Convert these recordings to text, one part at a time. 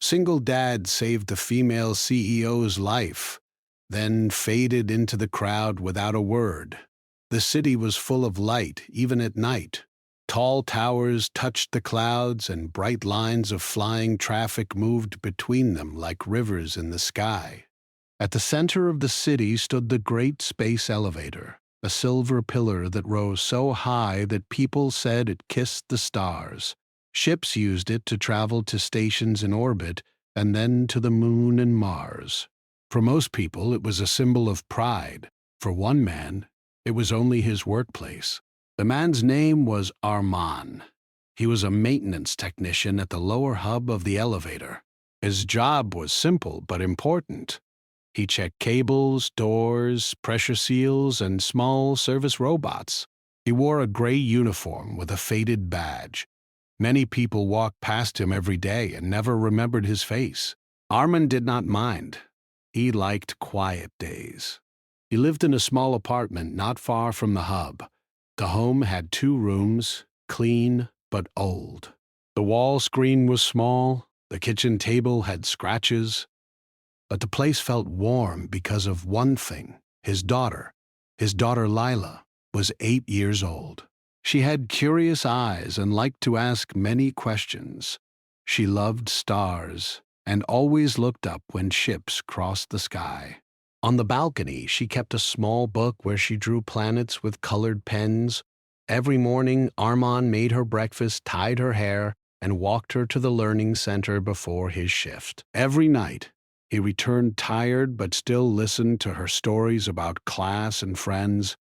Single dad saved the female CEO's life, then faded into the crowd without a word. The city was full of light, even at night. Tall towers touched the clouds, and bright lines of flying traffic moved between them like rivers in the sky. At the center of the city stood the Great Space Elevator, a silver pillar that rose so high that people said it kissed the stars. Ships used it to travel to stations in orbit and then to the Moon and Mars. For most people, it was a symbol of pride. For one man, it was only his workplace. The man's name was Arman. He was a maintenance technician at the lower hub of the elevator. His job was simple but important. He checked cables, doors, pressure seals, and small service robots. He wore a gray uniform with a faded badge. Many people walked past him every day and never remembered his face. Arman did not mind. He liked quiet days. He lived in a small apartment not far from the hub. The home had 2 rooms, clean but old. The wall screen was small, the kitchen table had scratches, but the place felt warm because of one thing: his daughter. His daughter Lila was 8 years old. She had curious eyes and liked to ask many questions. She loved stars and always looked up when ships crossed the sky. On the balcony, she kept a small book where she drew planets with colored pens. Every morning, Arman made her breakfast, tied her hair, and walked her to the learning center before his shift. Every night, he returned tired but still listened to her stories about class and friends.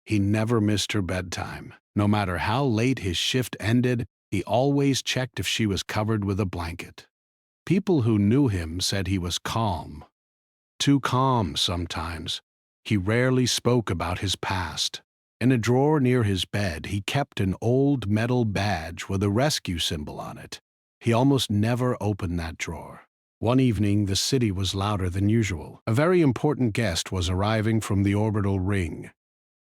He never missed her bedtime. No matter how late his shift ended, he always checked if she was covered with a blanket. People who knew him said he was calm. Too calm sometimes. He rarely spoke about his past. In a drawer near his bed, he kept an old metal badge with a rescue symbol on it. He almost never opened that drawer. One evening, the city was louder than usual. A very important guest was arriving from the orbital ring.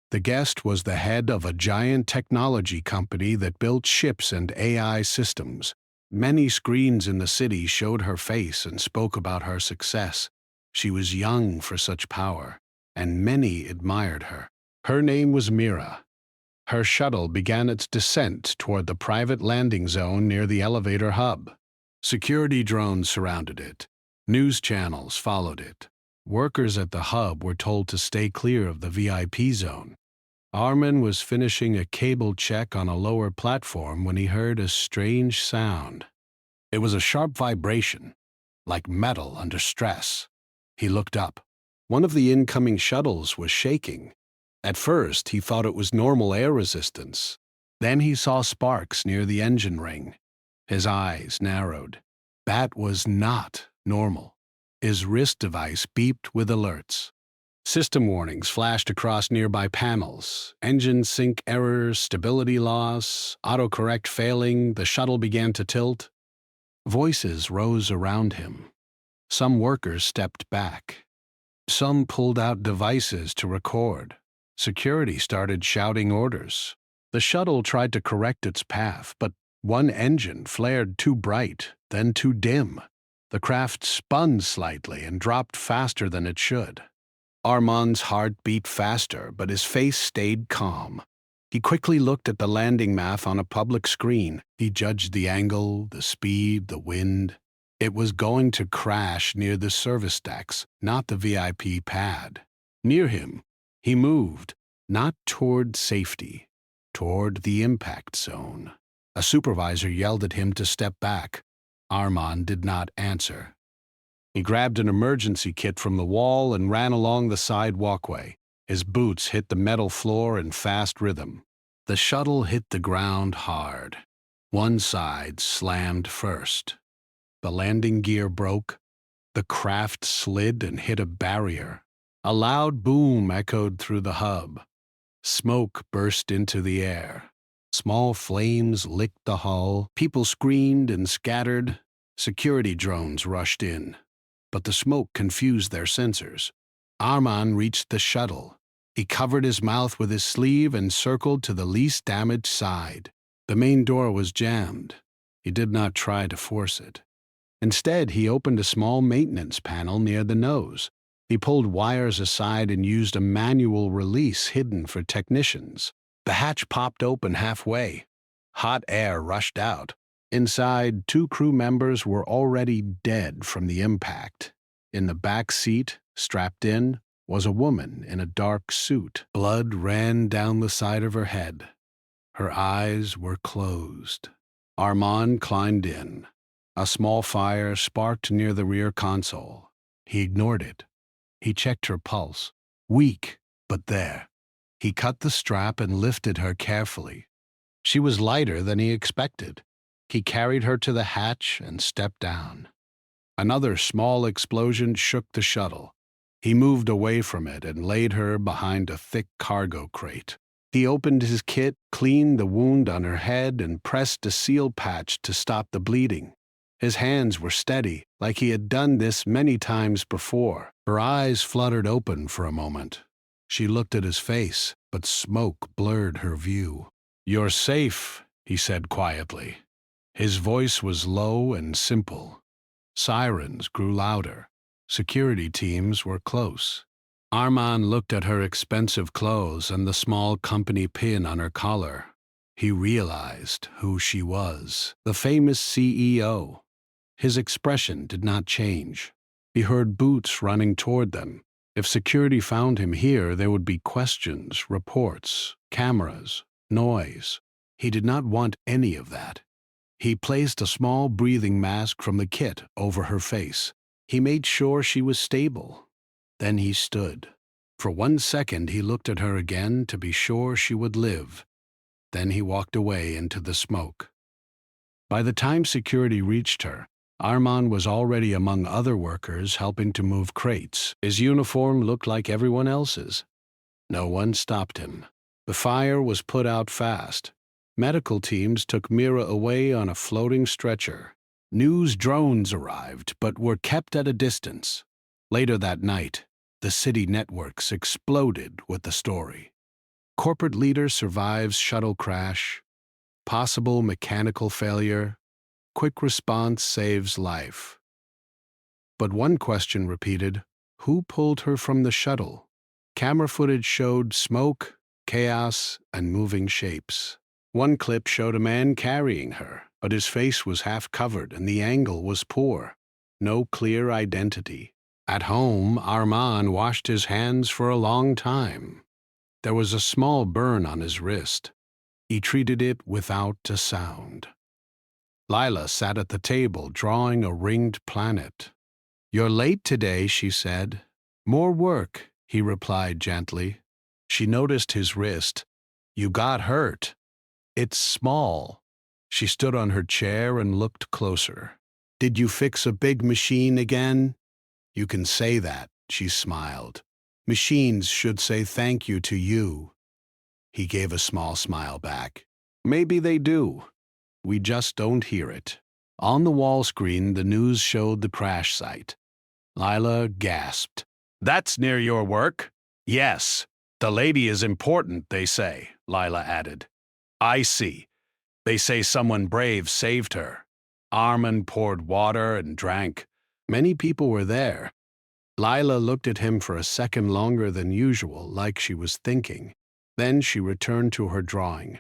The guest was the head of a giant technology company that built ships and AI systems. Many screens in the city showed her face and spoke about her success. She was young for such power, and many admired her. Her name was Mira. Her shuttle began its descent toward the private landing zone near the elevator hub. Security drones surrounded it. News channels followed it. Workers at the hub were told to stay clear of the VIP zone. Arman was finishing a cable check on a lower platform when he heard a strange sound. It was a sharp vibration, like metal under stress. He looked up. One of the incoming shuttles was shaking. At first, he thought it was normal air resistance. Then he saw sparks near the engine ring. His eyes narrowed. That was not normal. His wrist device beeped with alerts. System warnings flashed across nearby panels. Engine sync errors, stability loss, autocorrect failing, the shuttle began to tilt. Voices rose around him. Some workers stepped back. Some pulled out devices to record. Security started shouting orders. The shuttle tried to correct its path, but one engine flared too bright, then too dim. The craft spun slightly and dropped faster than it should. Arman's heart beat faster, but his face stayed calm. He quickly looked at the landing map on a public screen. He judged the angle, the speed, the wind. It was going to crash near the service decks, not the VIP pad. Near him, he moved, not toward safety, toward the impact zone. A supervisor yelled at him to step back. Arman did not answer. He grabbed an emergency kit from the wall and ran along the side walkway. His boots hit the metal floor in fast rhythm. The shuttle hit the ground hard. One side slammed first. The landing gear broke. The craft slid and hit a barrier. A loud boom echoed through the hub. Smoke burst into the air. Small flames licked the hull. People screamed and scattered. Security drones rushed in. But the smoke confused their sensors. Arman reached the shuttle. He covered his mouth with his sleeve and circled to the least damaged side. The main door was jammed. He did not try to force it. Instead, he opened a small maintenance panel near the nose. He pulled wires aside and used a manual release hidden for technicians. The hatch popped open halfway. Hot air rushed out. Inside, 2 crew members were already dead from the impact. In the back seat, strapped in, was a woman in a dark suit. Blood ran down the side of her head. Her eyes were closed. Armand climbed in. A small fire sparked near the rear console. He ignored it. He checked her pulse. Weak, but there. He cut the strap and lifted her carefully. She was lighter than he expected. He carried her to the hatch and stepped down. Another small explosion shook the shuttle. He moved away from it and laid her behind a thick cargo crate. He opened his kit, cleaned the wound on her head, and pressed a seal patch to stop the bleeding. His hands were steady, like he had done this many times before. Her eyes fluttered open for a moment. She looked at his face, but smoke blurred her view. "You're safe," he said quietly. His voice was low and simple. Sirens grew louder. Security teams were close. Armand looked at her expensive clothes and the small company pin on her collar. He realized who she was, the famous CEO. His expression did not change. He heard boots running toward them. If security found him here, there would be questions, reports, cameras, noise. He did not want any of that. He placed a small breathing mask from the kit over her face. He made sure she was stable. Then he stood. For 1 second he looked at her again to be sure she would live. Then he walked away into the smoke. By the time security reached her, Armand was already among other workers helping to move crates. His uniform looked like everyone else's. No one stopped him. The fire was put out fast. Medical teams took Mira away on a floating stretcher. News drones arrived, but were kept at a distance. Later that night, the city networks exploded with the story. Corporate leader survives shuttle crash. Possible mechanical failure. Quick response saves life. But one question repeated: who pulled her from the shuttle? Camera footage showed smoke, chaos, and moving shapes. One clip showed a man carrying her, but his face was half covered and the angle was poor. No clear identity. At home, Armand washed his hands for a long time. There was a small burn on his wrist. He treated it without a sound. Lila sat at the table, drawing a ringed planet. "You're late today," she said. "More work," he replied gently. She noticed his wrist. "You got hurt." "It's small." She stood on her chair and looked closer. "Did you fix a big machine again?" "You can say that," she smiled. "Machines should say thank you to you." He gave a small smile back. "Maybe they do. We just don't hear it." On the wall screen, the news showed the crash site. Lila gasped. "That's near your work?" "Yes. The lady is important, they say," Lila added. "I see. They say someone brave saved her." Armand poured water and drank. Many people were there. Lila looked at him for a second longer than usual, like she was thinking. Then she returned to her drawing.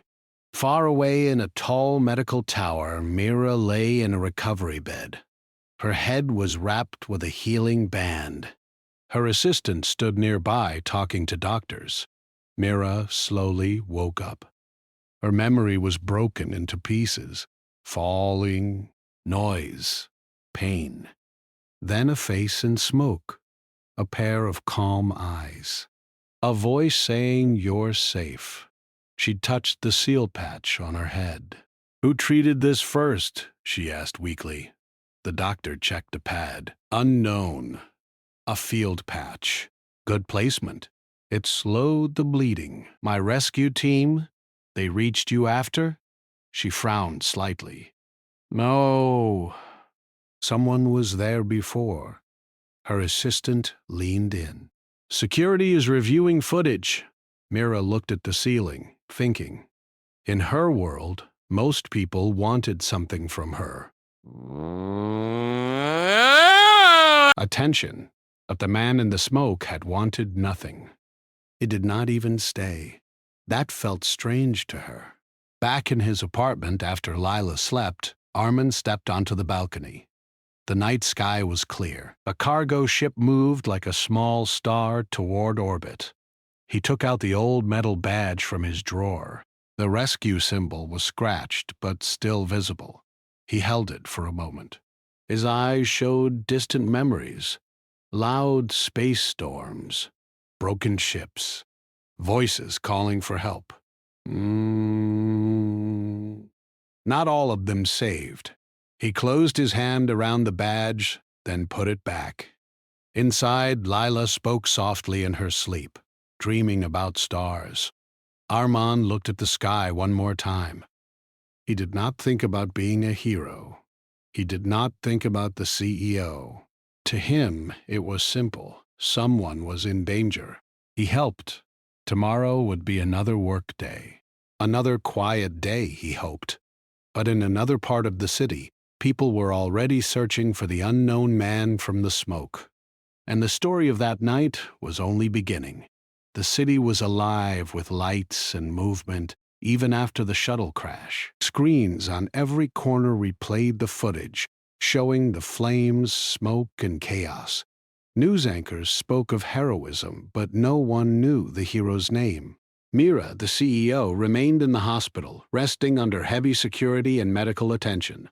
Far away in a tall medical tower, Mira lay in a recovery bed. Her head was wrapped with a healing band. Her assistant stood nearby talking to doctors. Mira slowly woke up. Her memory was broken into pieces. Falling, noise, pain. Then a face in smoke. A pair of calm eyes. A voice saying, "You're safe." She touched the seal patch on her head. "Who treated this first?" she asked weakly. The doctor checked a pad. "Unknown. A field patch. Good placement. It slowed the bleeding. My rescue team? They reached you after?" She frowned slightly. "No. Someone was there before." Her assistant leaned in. "Security is reviewing footage." Mira looked at the ceiling, thinking. In her world, most people wanted something from her. Attention, but the man in the smoke had wanted nothing. He did not even stay. That felt strange to her. Back in his apartment after Lila slept, Armin stepped onto the balcony. The night sky was clear. A cargo ship moved like a small star toward orbit. He took out the old metal badge from his drawer. The rescue symbol was scratched, but still visible. He held it for a moment. His eyes showed distant memories, loud space storms, broken ships, voices calling for help. Not all of them saved. He closed his hand around the badge, then put it back. Inside, Lila spoke softly in her sleep, dreaming about stars. Armand looked at the sky one more time. He did not think about being a hero. He did not think about the CEO. To him, it was simple. Someone was in danger. He helped. Tomorrow would be another work day. Another quiet day, he hoped. But in another part of the city, people were already searching for the unknown man from the smoke. And the story of that night was only beginning. The city was alive with lights and movement, even after the shuttle crash. Screens on every corner replayed the footage, showing the flames, smoke, and chaos. News anchors spoke of heroism, but no one knew the hero's name. Mira, the CEO, remained in the hospital, resting under heavy security and medical attention.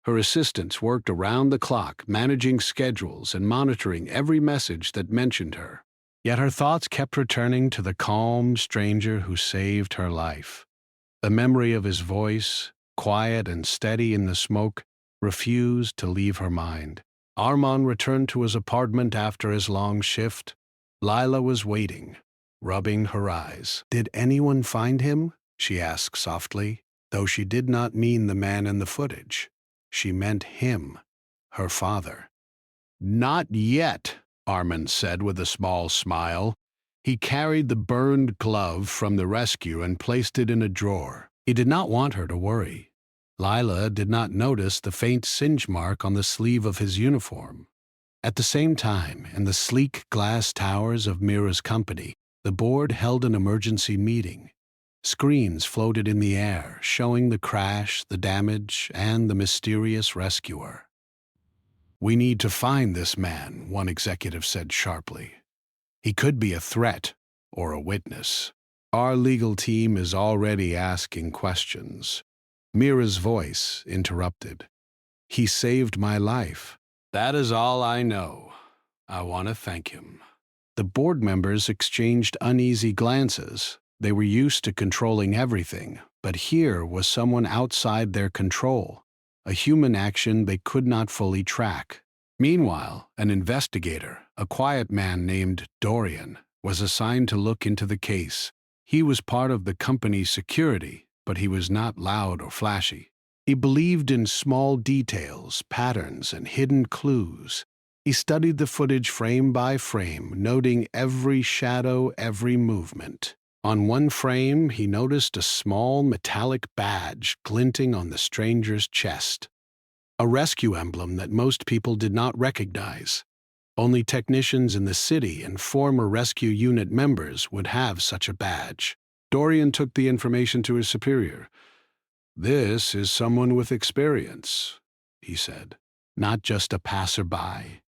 Her assistants worked around the clock, managing schedules and monitoring every message that mentioned her. Yet her thoughts kept returning to the calm stranger who saved her life. The memory of his voice, quiet and steady in the smoke, refused to leave her mind. Armand returned to his apartment after his long shift. Lila was waiting, rubbing her eyes. "Did anyone find him?" she asked softly, though she did not mean the man in the footage. She meant him, her father. "Not yet," Armand said with a small smile. He carried the burned glove from the rescue and placed it in a drawer. He did not want her to worry. Lila did not notice the faint singe mark on the sleeve of his uniform. At the same time, in the sleek glass towers of Mira's company, the board held an emergency meeting. Screens floated in the air, showing the crash, the damage, and the mysterious rescuer. "We need to find this man," one executive said sharply. "He could be a threat or a witness. Our legal team is already asking questions." Mira's voice interrupted. "He saved my life. That is all I know. I want to thank him." The board members exchanged uneasy glances. They were used to controlling everything, but here was someone outside their control, a human action they could not fully track. Meanwhile, an investigator, a quiet man named Dorian, was assigned to look into the case. He was part of the company's security, but he was not loud or flashy. He believed in small details, patterns, and hidden clues. He studied the footage frame by frame, noting every shadow, every movement. On one frame, he noticed a small metallic badge glinting on the stranger's chest, a rescue emblem that most people did not recognize. Only technicians in the city and former rescue unit members would have such a badge. Dorian took the information to his superior. "This is someone with experience," he said, "not just a passerby."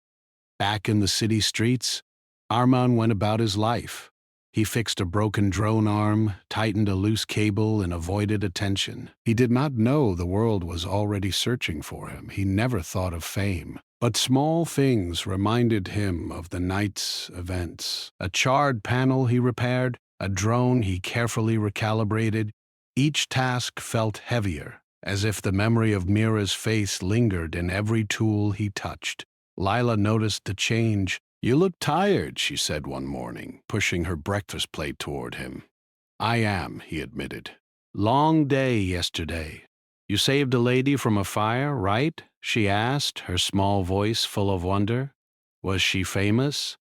Back in the city streets, Armand went about his life. He fixed a broken drone arm, tightened a loose cable, and avoided attention. He did not know the world was already searching for him. He never thought of fame. But small things reminded him of the night's events. A charred panel he repaired, a drone he carefully recalibrated. Each task felt heavier, as if the memory of Mira's face lingered in every tool he touched. Lila noticed the change. "You look tired," she said one morning, pushing her breakfast plate toward him. "I am," he admitted. "Long day yesterday. You saved a lady from a fire, right?" she asked, her small voice full of wonder. "Was she famous?"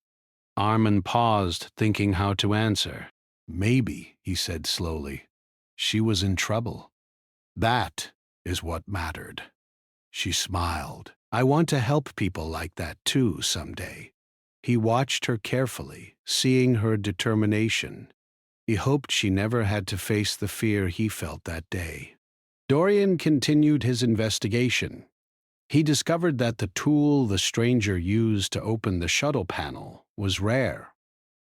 Armin paused, thinking how to answer. "Maybe," he said slowly. "She was in trouble. That is what mattered." She smiled. "I want to help people like that too someday." He watched her carefully, seeing her determination. He hoped she never had to face the fear he felt that day. Dorian continued his investigation. He discovered that the tool the stranger used to open the shuttle panel was rare.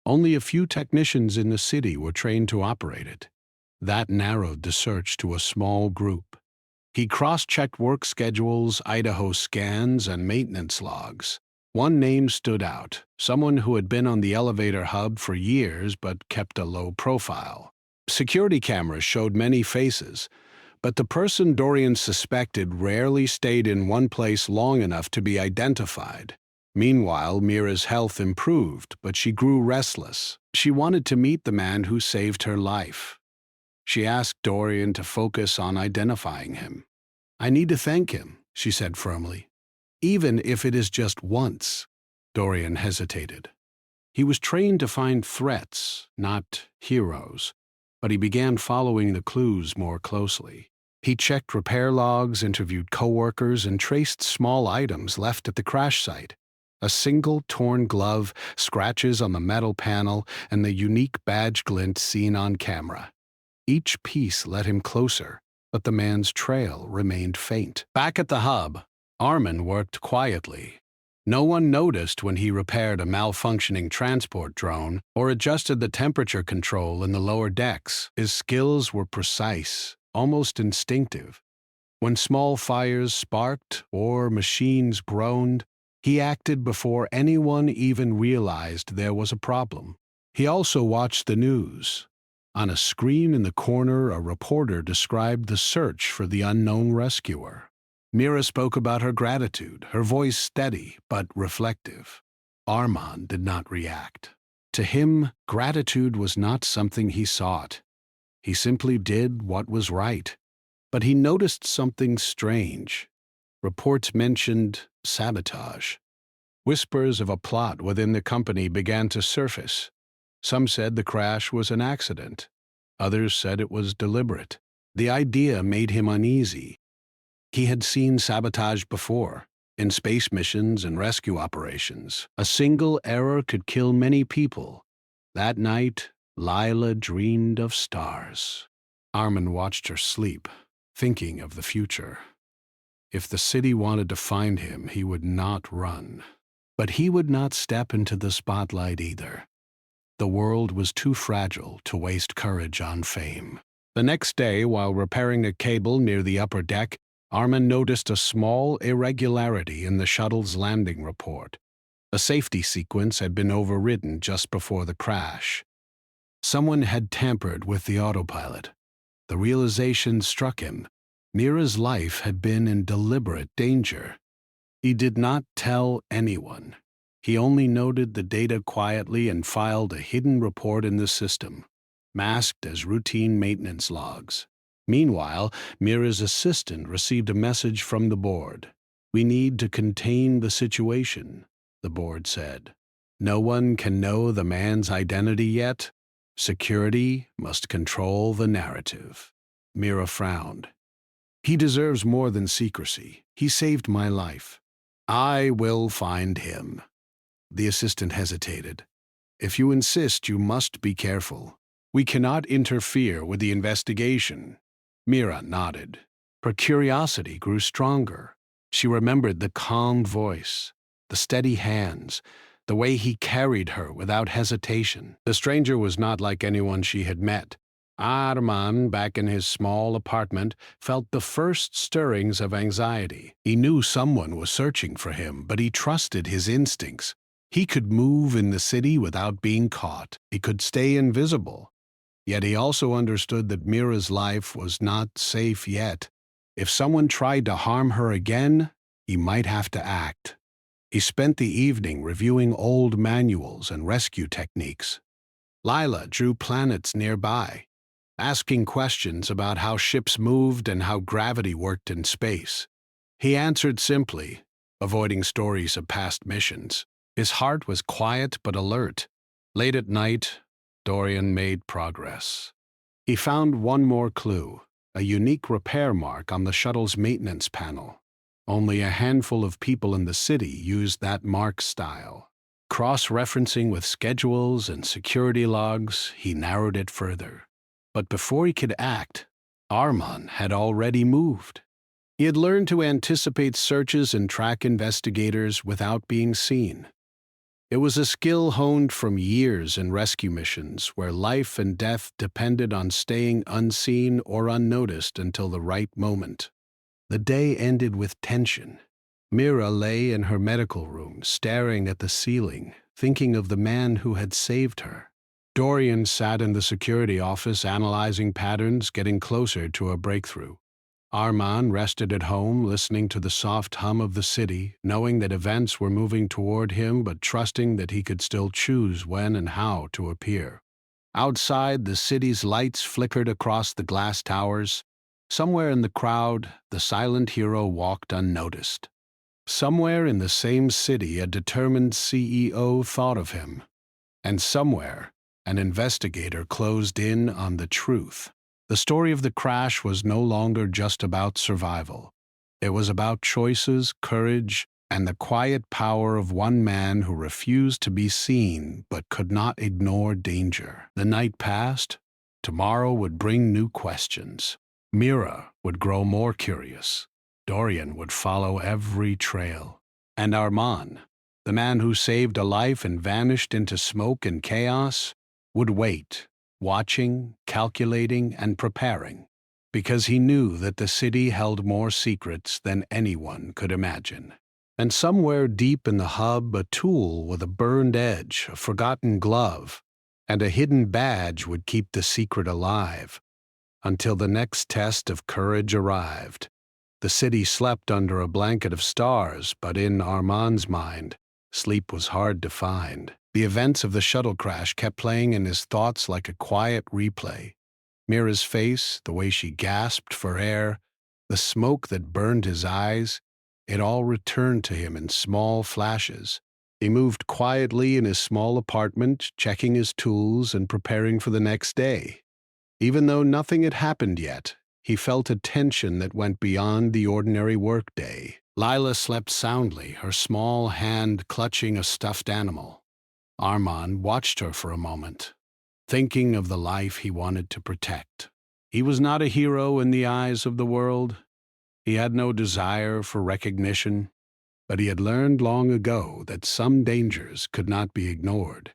Only a few technicians in the city were trained to operate it. That narrowed the search to a small group. He cross-checked work schedules, Idaho scans, and maintenance logs. One name stood out, someone who had been on the elevator hub for years but kept a low profile. Security cameras showed many faces, but the person Dorian suspected rarely stayed in one place long enough to be identified. Meanwhile, Mira's health improved, but she grew restless. She wanted to meet the man who saved her life. She asked Dorian to focus on identifying him. "I need to thank him," she said firmly. "Even if it is just once." Dorian hesitated. He was trained to find threats, not heroes, but he began following the clues more closely. He checked repair logs, interviewed coworkers, and traced small items left at the crash site. A single torn glove, scratches on the metal panel, and the unique badge glint seen on camera. Each piece led him closer, but the man's trail remained faint. Back at the hub, Armin worked quietly. No one noticed when he repaired a malfunctioning transport drone or adjusted the temperature control in the lower decks. His skills were precise, almost instinctive. When small fires sparked or machines groaned, he acted before anyone even realized there was a problem. He also watched the news. On a screen in the corner, a reporter described the search for the unknown rescuer. Mira spoke about her gratitude, her voice steady but reflective. Armand did not react. To him, gratitude was not something he sought. He simply did what was right. But he noticed something strange. Reports mentioned sabotage. Whispers of a plot within the company began to surface. Some said the crash was an accident. Others said it was deliberate. The idea made him uneasy. He had seen sabotage before, in space missions and rescue operations. A single error could kill many people. That night, Lila dreamed of stars. Armin watched her sleep, thinking of the future. If the city wanted to find him, he would not run. But he would not step into the spotlight either. The world was too fragile to waste courage on fame. The next day, while repairing a cable near the upper deck, Armin noticed a small irregularity in the shuttle's landing report. A safety sequence had been overridden just before the crash. Someone had tampered with the autopilot. The realization struck him. Mira's life had been in deliberate danger. He did not tell anyone. He only noted the data quietly and filed a hidden report in the system, masked as routine maintenance logs. Meanwhile, Mira's assistant received a message from the board. "We need to contain the situation," the board said. "No one can know the man's identity yet. Security must control the narrative." Mira frowned. "He deserves more than secrecy. He saved my life. I will find him." The assistant hesitated. "If you insist, you must be careful. We cannot interfere with the investigation." Mira nodded. Her curiosity grew stronger. She remembered the calm voice, the steady hands, the way he carried her without hesitation. The stranger was not like anyone she had met. Armand, back in his small apartment, felt the first stirrings of anxiety. He knew someone was searching for him, but he trusted his instincts. He could move in the city without being caught. He could stay invisible. Yet he also understood that Mira's life was not safe yet. If someone tried to harm her again, he might have to act. He spent the evening reviewing old manuals and rescue techniques. Lila drew planets nearby, asking questions about how ships moved and how gravity worked in space. He answered simply, avoiding stories of past missions. His heart was quiet but alert. Late at night, Dorian made progress. He found one more clue, a unique repair mark on the shuttle's maintenance panel. Only a handful of people in the city used that mark style. Cross-referencing with schedules and security logs, he narrowed it further. But before he could act, Arman had already moved. He had learned to anticipate searches and track investigators without being seen. It was a skill honed from years in rescue missions where life and death depended on staying unseen or unnoticed until the right moment. The day ended with tension. Mira lay in her medical room, staring at the ceiling, thinking of the man who had saved her. Dorian sat in the security office analyzing patterns, getting closer to a breakthrough. Arman rested at home, listening to the soft hum of the city, knowing that events were moving toward him but trusting that he could still choose when and how to appear. Outside, the city's lights flickered across the glass towers. Somewhere in the crowd, the silent hero walked unnoticed. Somewhere in the same city, a determined CEO thought of him. And somewhere, an investigator closed in on the truth. The story of the crash was no longer just about survival. It was about choices, courage, and the quiet power of one man who refused to be seen but could not ignore danger. The night passed. Tomorrow would bring new questions. Mira would grow more curious. Dorian would follow every trail. And Arman, the man who saved a life and vanished into smoke and chaos, would wait, watching, calculating, and preparing, because he knew that the city held more secrets than anyone could imagine. And somewhere deep in the hub, a tool with a burned edge, a forgotten glove, and a hidden badge would keep the secret alive, until the next test of courage arrived. The city slept under a blanket of stars, but in Arman's mind, sleep was hard to find. The events of the shuttle crash kept playing in his thoughts like a quiet replay. Mira's face, the way she gasped for air, the smoke that burned his eyes, it all returned to him in small flashes. He moved quietly in his small apartment, checking his tools and preparing for the next day. Even though nothing had happened yet, he felt a tension that went beyond the ordinary workday. Lila slept soundly, her small hand clutching a stuffed animal. Arman watched her for a moment, thinking of the life he wanted to protect. He was not a hero in the eyes of the world. He had no desire for recognition, but he had learned long ago that some dangers could not be ignored.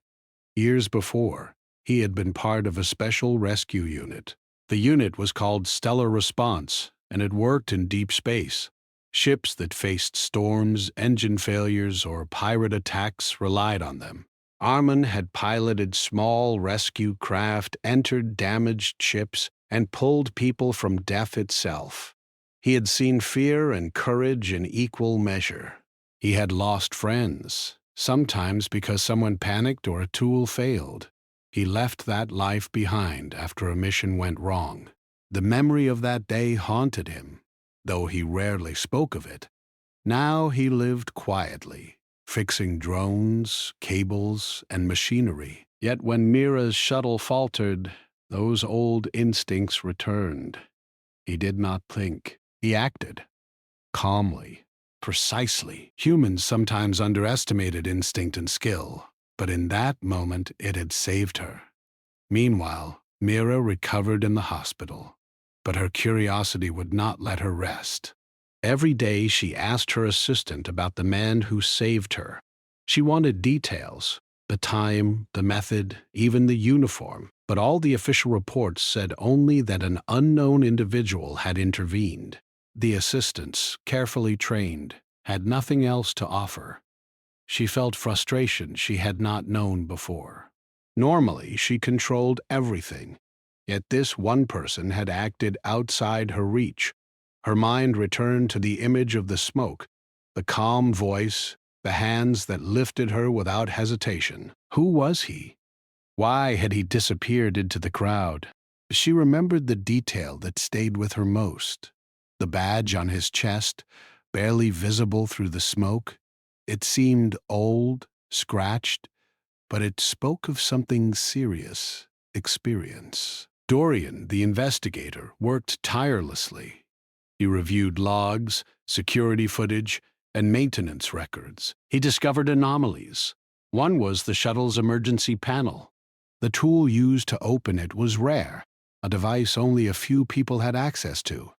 Years before, he had been part of a special rescue unit. The unit was called Stellar Response, and it worked in deep space. Ships that faced storms, engine failures, or pirate attacks relied on them. Arman had piloted small rescue craft, entered damaged ships, and pulled people from death itself. He had seen fear and courage in equal measure. He had lost friends, sometimes because someone panicked or a tool failed. He left that life behind after a mission went wrong. The memory of that day haunted him, though he rarely spoke of it. Now he lived quietly, fixing drones, cables, and machinery. Yet when Mira's shuttle faltered, those old instincts returned. He did not think. He acted. Calmly. Precisely. Humans sometimes underestimated instinct and skill, but in that moment it had saved her. Meanwhile, Mira recovered in the hospital, but her curiosity would not let her rest. Every day she asked her assistant about the man who saved her. She wanted details, the time, the method, even the uniform, but all the official reports said only that an unknown individual had intervened. The assistants, carefully trained, had nothing else to offer. She felt frustration she had not known before. Normally, she controlled everything, yet this one person had acted outside her reach. Her mind returned to the image of the smoke, the calm voice, the hands that lifted her without hesitation. Who was he? Why had he disappeared into the crowd? She remembered the detail that stayed with her most. The badge on his chest, barely visible through the smoke. It seemed old, scratched, but it spoke of something serious, experience. Dorian, the investigator, worked tirelessly. He reviewed logs, security footage, and maintenance records. He discovered anomalies. One was the shuttle's emergency panel. The tool used to open it was rare, a device only a few people had access to.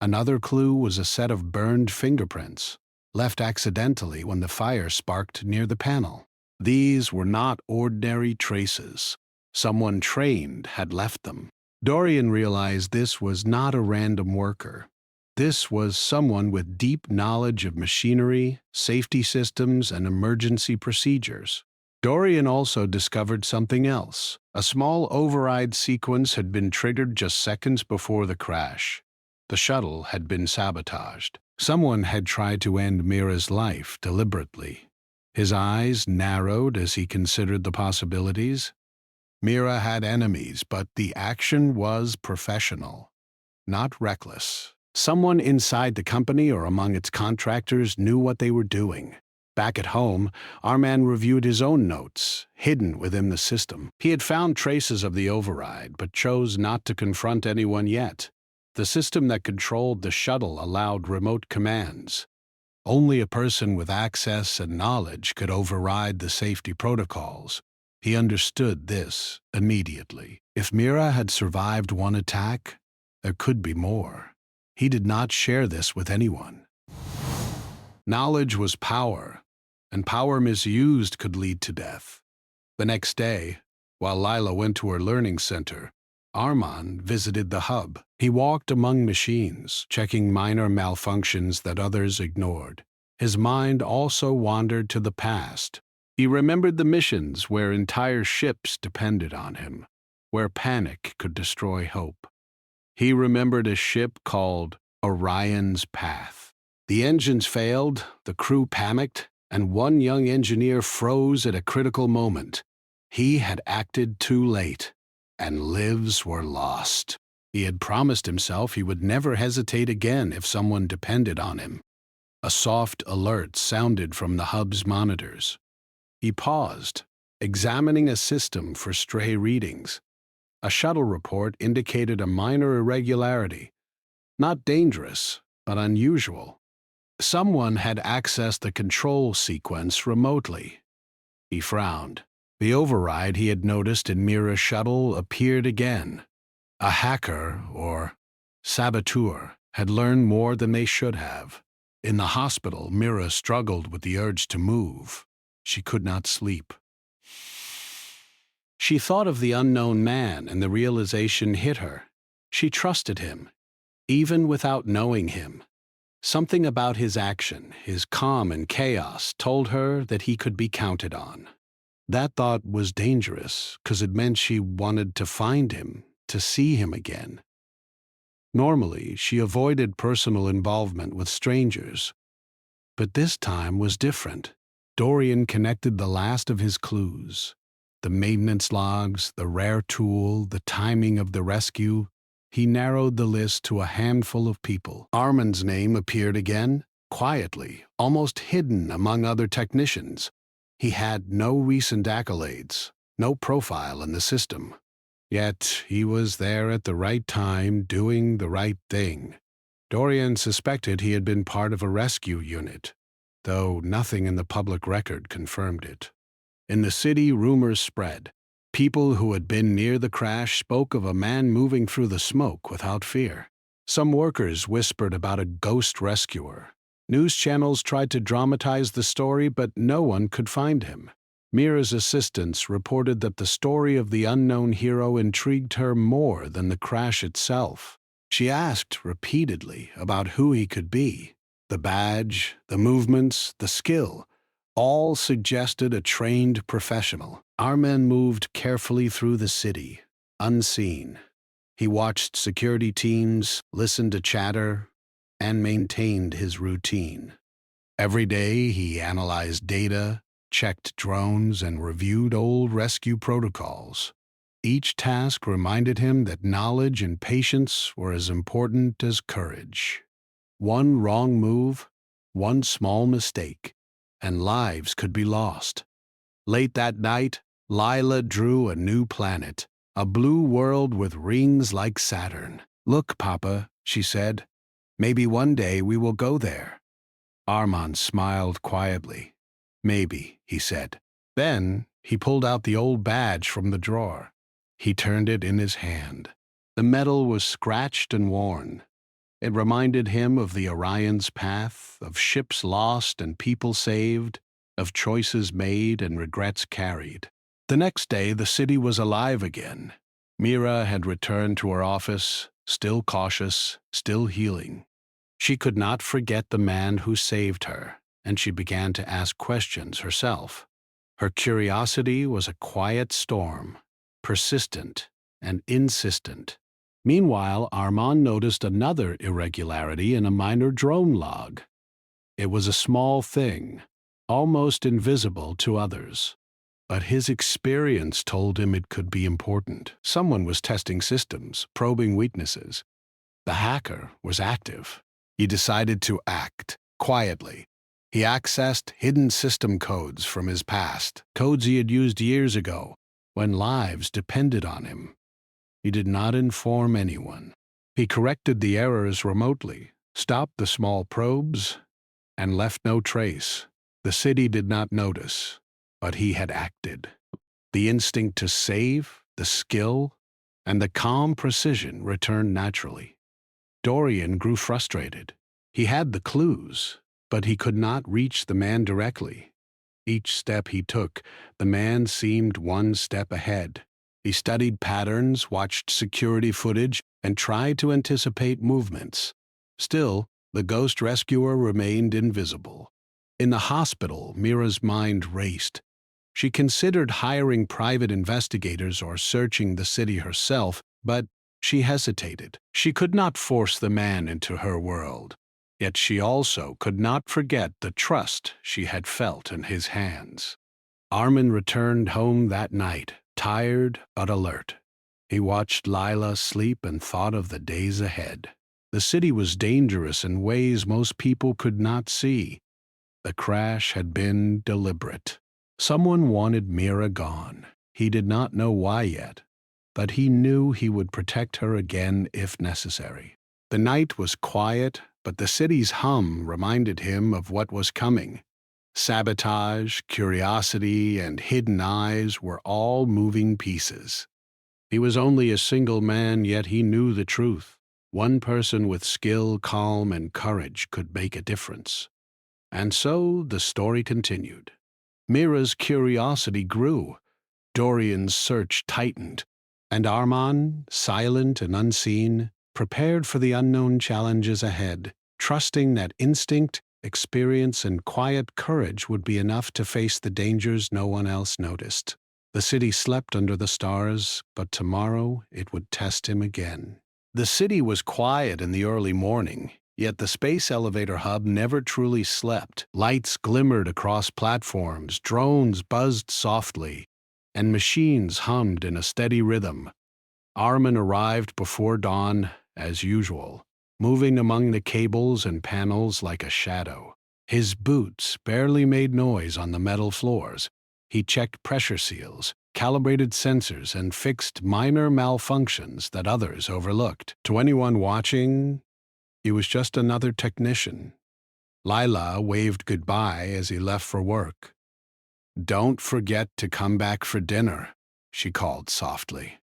Another clue was a set of burned fingerprints, left accidentally when the fire sparked near the panel. These were not ordinary traces. Someone trained had left them. Dorian realized this was not a random worker. This was someone with deep knowledge of machinery, safety systems, and emergency procedures. Dorian also discovered something else. A small override sequence had been triggered just seconds before the crash. The shuttle had been sabotaged. Someone had tried to end Mira's life deliberately. His eyes narrowed as he considered the possibilities. Mira had enemies, but the action was professional, not reckless. Someone inside the company or among its contractors knew what they were doing. Back at home, our man reviewed his own notes, hidden within the system. He had found traces of the override, but chose not to confront anyone yet. The system that controlled the shuttle allowed remote commands. Only a person with access and knowledge could override the safety protocols. He understood this immediately. If Mira had survived one attack, there could be more. He did not share this with anyone. Knowledge was power, and power misused could lead to death. The next day, while Lila went to her learning center, Armand visited the hub. He walked among machines, checking minor malfunctions that others ignored. His mind also wandered to the past. He remembered the missions where entire ships depended on him, where panic could destroy hope. He remembered a ship called Orion's Path. The engines failed, the crew panicked, and one young engineer froze at a critical moment. He had acted too late, and lives were lost. He had promised himself he would never hesitate again if someone depended on him. A soft alert sounded from the hub's monitors. He paused, examining a system for stray readings. A shuttle report indicated a minor irregularity. Not dangerous, but unusual. Someone had accessed the control sequence remotely. He frowned. The override he had noticed in Mira's shuttle appeared again. A hacker, or saboteur, had learned more than they should have. In the hospital, Mira struggled with the urge to move. She could not sleep. She thought of the unknown man, and the realization hit her. She trusted him, even without knowing him. Something about his action, his calm and chaos, told her that he could be counted on. That thought was dangerous, because it meant she wanted to find him, to see him again. Normally, she avoided personal involvement with strangers, but this time was different. Dorian connected the last of his clues. The maintenance logs, the rare tool, the timing of the rescue. He narrowed the list to a handful of people. Armand's name appeared again, quietly, almost hidden among other technicians. He had no recent accolades, no profile in the system. Yet he was there at the right time, doing the right thing. Dorian suspected he had been part of a rescue unit, though nothing in the public record confirmed it. In the city, rumors spread. People who had been near the crash spoke of a man moving through the smoke without fear. Some workers whispered about a ghost rescuer. News channels tried to dramatize the story, but no one could find him. Mira's assistants reported that the story of the unknown hero intrigued her more than the crash itself. She asked repeatedly about who he could be. The badge, the movements, the skill, all suggested a trained professional. Armand moved carefully through the city, unseen. He watched security teams, listened to chatter, and maintained his routine. Every day he analyzed data, checked drones, and reviewed old rescue protocols. Each task reminded him that knowledge and patience were as important as courage. One wrong move, one small mistake, and lives could be lost. Late that night, Lila drew a new planet, a blue world with rings like Saturn. "Look, Papa," she said. Maybe one day we will go there." Armand smiled quietly. "Maybe," he said. Then he pulled out the old badge from the drawer. He turned it in his hand. The metal was scratched and worn. It reminded him of the Orion's path, of ships lost and people saved, of choices made and regrets carried. The next day, the city was alive again. Mira had returned to her office, still cautious, still healing. She could not forget the man who saved her, and she began to ask questions herself. Her curiosity was a quiet storm, persistent and insistent. Meanwhile, Armand noticed another irregularity in a minor drone log. It was a small thing, almost invisible to others. But his experience told him it could be important. Someone was testing systems, probing weaknesses. The hacker was active. He decided to act, quietly. He accessed hidden system codes from his past, codes he had used years ago, when lives depended on him. He did not inform anyone. He corrected the errors remotely, stopped the small probes, and left no trace. The city did not notice, but he had acted. The instinct to save, the skill, and the calm precision returned naturally. Dorian grew frustrated. He had the clues, but he could not reach the man directly. Each step he took, the man seemed one step ahead. He studied patterns, watched security footage, and tried to anticipate movements. Still, the ghost rescuer remained invisible. In the hospital, Mira's mind raced. She considered hiring private investigators or searching the city herself, but she hesitated. She could not force the man into her world. Yet she also could not forget the trust she had felt in his hands. Armin returned home that night, tired but alert. He watched Lila sleep and thought of the days ahead. The city was dangerous in ways most people could not see. The crash had been deliberate. Someone wanted Mira gone. He did not know why yet, but he knew he would protect her again if necessary. The night was quiet, but the city's hum reminded him of what was coming. Sabotage, curiosity, and hidden eyes were all moving pieces. He was only a single man, yet he knew the truth. One person with skill, calm, and courage could make a difference. And so the story continued. Mira's curiosity grew. Dorian's search tightened. And Armand, silent and unseen, prepared for the unknown challenges ahead, trusting that instinct, experience, and quiet courage would be enough to face the dangers no one else noticed. The city slept under the stars, but tomorrow it would test him again. The city was quiet in the early morning, yet the space elevator hub never truly slept. Lights glimmered across platforms, drones buzzed softly, and machines hummed in a steady rhythm. Armin arrived before dawn, as usual, moving among the cables and panels like a shadow. His boots barely made noise on the metal floors. He checked pressure seals, calibrated sensors, and fixed minor malfunctions that others overlooked. To anyone watching, he was just another technician. Lila waved goodbye as he left for work. "Don't forget to come back for dinner," she called softly.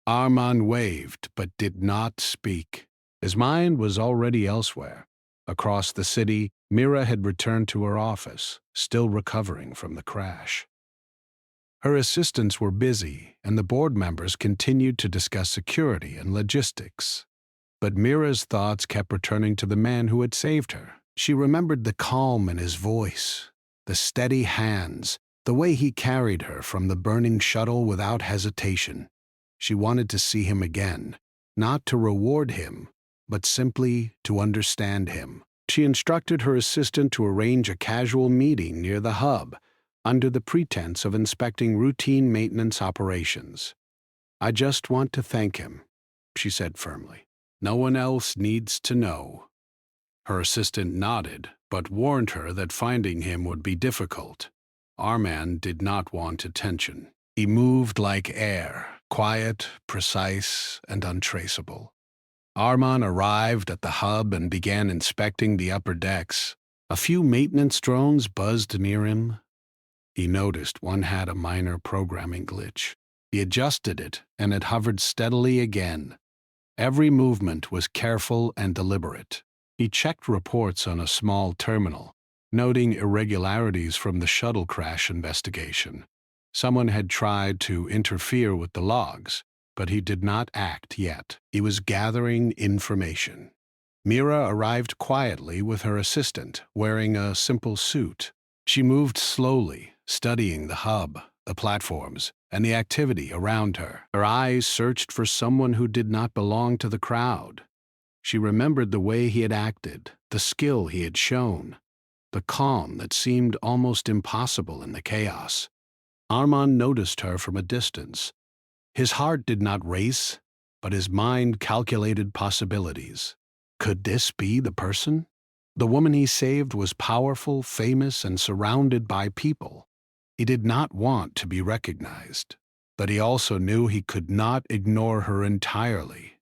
Armand waved, but did not speak. His mind was already elsewhere. Across the city, Mira had returned to her office, still recovering from the crash. Her assistants were busy, and the board members continued to discuss security and logistics. But Mira's thoughts kept returning to the man who had saved her. She remembered the calm in his voice, the steady hands, the way he carried her from the burning shuttle without hesitation. She wanted to see him again, not to reward him, but simply to understand him. She instructed her assistant to arrange a casual meeting near the hub, under the pretense of inspecting routine maintenance operations. "I just want to thank him," she said firmly. "No one else needs to know." Her assistant nodded, but warned her that finding him would be difficult. Armand did not want attention. He moved like air, quiet, precise, and untraceable. Armand arrived at the hub and began inspecting the upper decks. A few maintenance drones buzzed near him. He noticed one had a minor programming glitch. He adjusted it, and it hovered steadily again. Every movement was careful and deliberate. He checked reports on a small terminal, noting irregularities from the shuttle crash investigation. Someone had tried to interfere with the logs, but he did not act yet. He was gathering information. Mira arrived quietly with her assistant, wearing a simple suit. She moved slowly, studying the hub, the platforms, and the activity around her. Her eyes searched for someone who did not belong to the crowd. She remembered the way he had acted, the skill he had shown, the calm that seemed almost impossible in the chaos. Armand noticed her from a distance. His heart did not race, but his mind calculated possibilities. Could this be the person? The woman he saved was powerful, famous, and surrounded by people. He did not want to be recognized, but he also knew he could not ignore her entirely.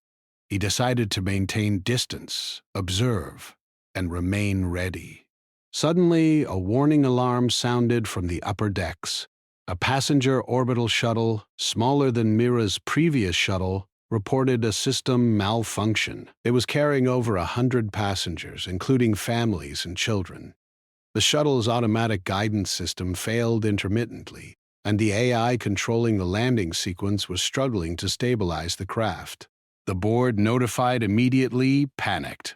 He decided to maintain distance, observe, and remain ready. Suddenly, a warning alarm sounded from the upper decks. A passenger orbital shuttle, smaller than Mira's previous shuttle, reported a system malfunction. It was carrying over 100 passengers, including families and children. The shuttle's automatic guidance system failed intermittently, and the AI controlling the landing sequence was struggling to stabilize the craft. The board, notified immediately, panicked.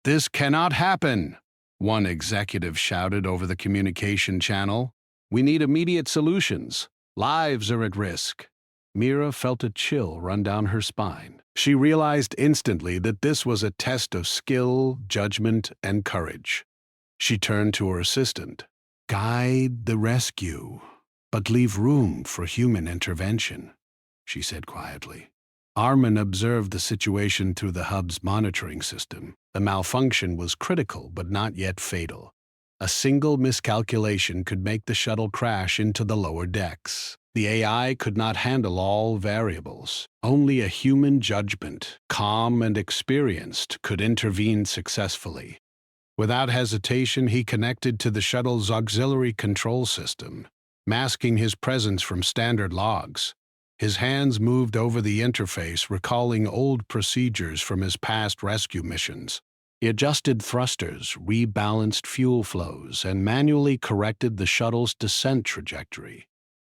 "This cannot happen," one executive shouted over the communication channel. "We need immediate solutions. Lives are at risk." Mira felt a chill run down her spine. She realized instantly that this was a test of skill, judgment, and courage. She turned to her assistant. "Guide the rescue, but leave room for human intervention," she said quietly. Armin observed the situation through the hub's monitoring system. The malfunction was critical but not yet fatal. A single miscalculation could make the shuttle crash into the lower decks. The AI could not handle all variables. Only a human judgment, calm and experienced, could intervene successfully. Without hesitation, he connected to the shuttle's auxiliary control system, masking his presence from standard logs. His hands moved over the interface, recalling old procedures from his past rescue missions. He adjusted thrusters, rebalanced fuel flows, and manually corrected the shuttle's descent trajectory.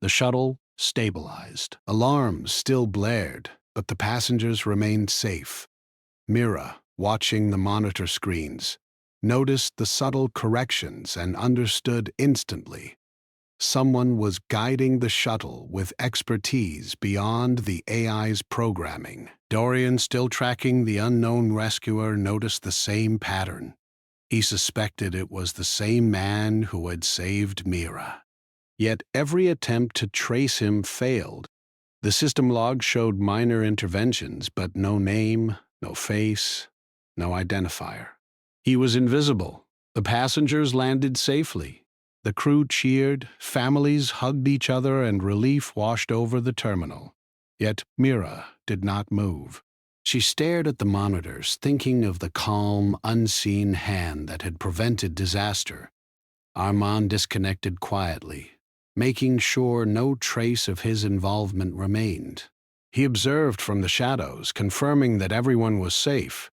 The shuttle stabilized. Alarms still blared, but the passengers remained safe. Mira, watching the monitor screens, noticed the subtle corrections and understood instantly. Someone was guiding the shuttle with expertise beyond the AI's programming. Dorian, still tracking the unknown rescuer, noticed the same pattern. He suspected it was the same man who had saved Mira. Yet every attempt to trace him failed. The system log showed minor interventions, but no name, no face, no identifier. He was invisible. The passengers landed safely. The crew cheered, families hugged each other, and relief washed over the terminal. Yet Mira did not move. She stared at the monitors, thinking of the calm, unseen hand that had prevented disaster. Armand disconnected quietly, making sure no trace of his involvement remained. He observed from the shadows, confirming that everyone was safe.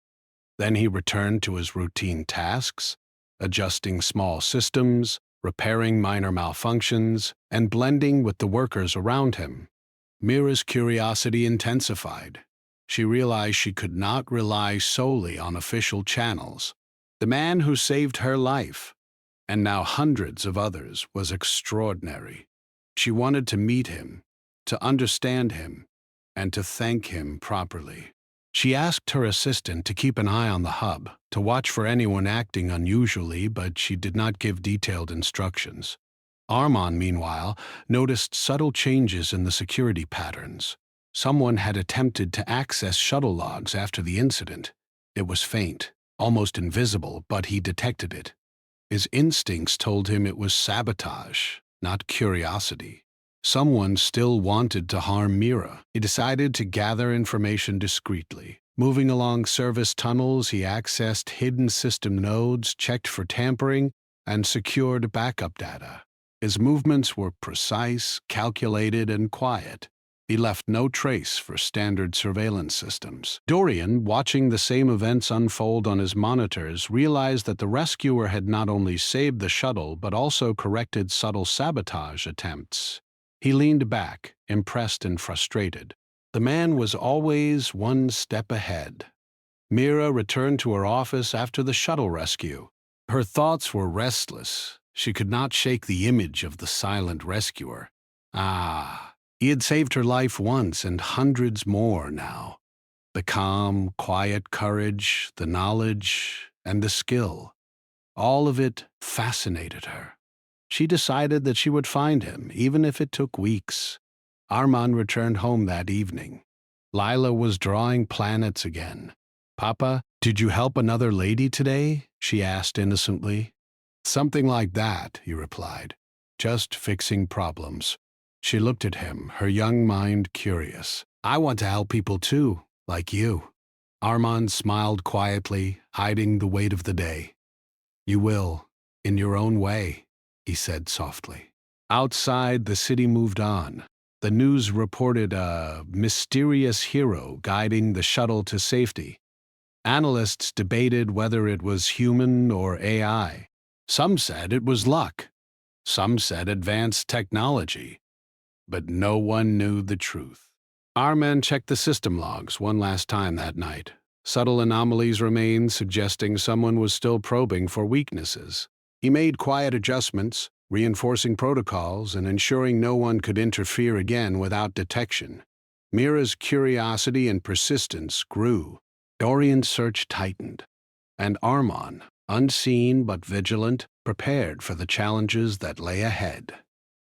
Then he returned to his routine tasks, adjusting small systems, repairing minor malfunctions, and blending with the workers around him. Mira's curiosity intensified. She realized she could not rely solely on official channels. The man who saved her life, and now hundreds of others, was extraordinary. She wanted to meet him, to understand him, and to thank him properly. She asked her assistant to keep an eye on the hub, to watch for anyone acting unusually, but she did not give detailed instructions. Armand, meanwhile, noticed subtle changes in the security patterns. Someone had attempted to access shuttle logs after the incident. It was faint, almost invisible, but he detected it. His instincts told him it was sabotage, not curiosity. Someone still wanted to harm Mira. He decided to gather information discreetly. Moving along service tunnels, he accessed hidden system nodes, checked for tampering, and secured backup data. His movements were precise, calculated, and quiet. He left no trace for standard surveillance systems. Dorian, watching the same events unfold on his monitors, realized that the rescuer had not only saved the shuttle but also corrected subtle sabotage attempts. He leaned back, impressed and frustrated. The man was always one step ahead. Mira returned to her office after the shuttle rescue. Her thoughts were restless. She could not shake the image of the silent rescuer. He had saved her life once and hundreds more now. The calm, quiet courage, the knowledge, and the skill. All of it fascinated her. She decided that she would find him, even if it took weeks. Armand returned home that evening. Lila was drawing planets again. "Papa, did you help another lady today?" she asked innocently. "Something like that," he replied. "Just fixing problems." She looked at him, her young mind curious. "I want to help people too, like you." Armand smiled quietly, hiding the weight of the day. "You will, in your own way," he said softly. Outside, the city moved on. The news reported a mysterious hero guiding the shuttle to safety. Analysts debated whether it was human or AI. Some said it was luck. Some said advanced technology. But no one knew the truth. Armand checked the system logs one last time that night. Subtle anomalies remained, suggesting someone was still probing for weaknesses. He made quiet adjustments, reinforcing protocols and ensuring no one could interfere again without detection. Mira's curiosity and persistence grew. Dorian's search tightened, and Armand, unseen but vigilant, prepared for the challenges that lay ahead.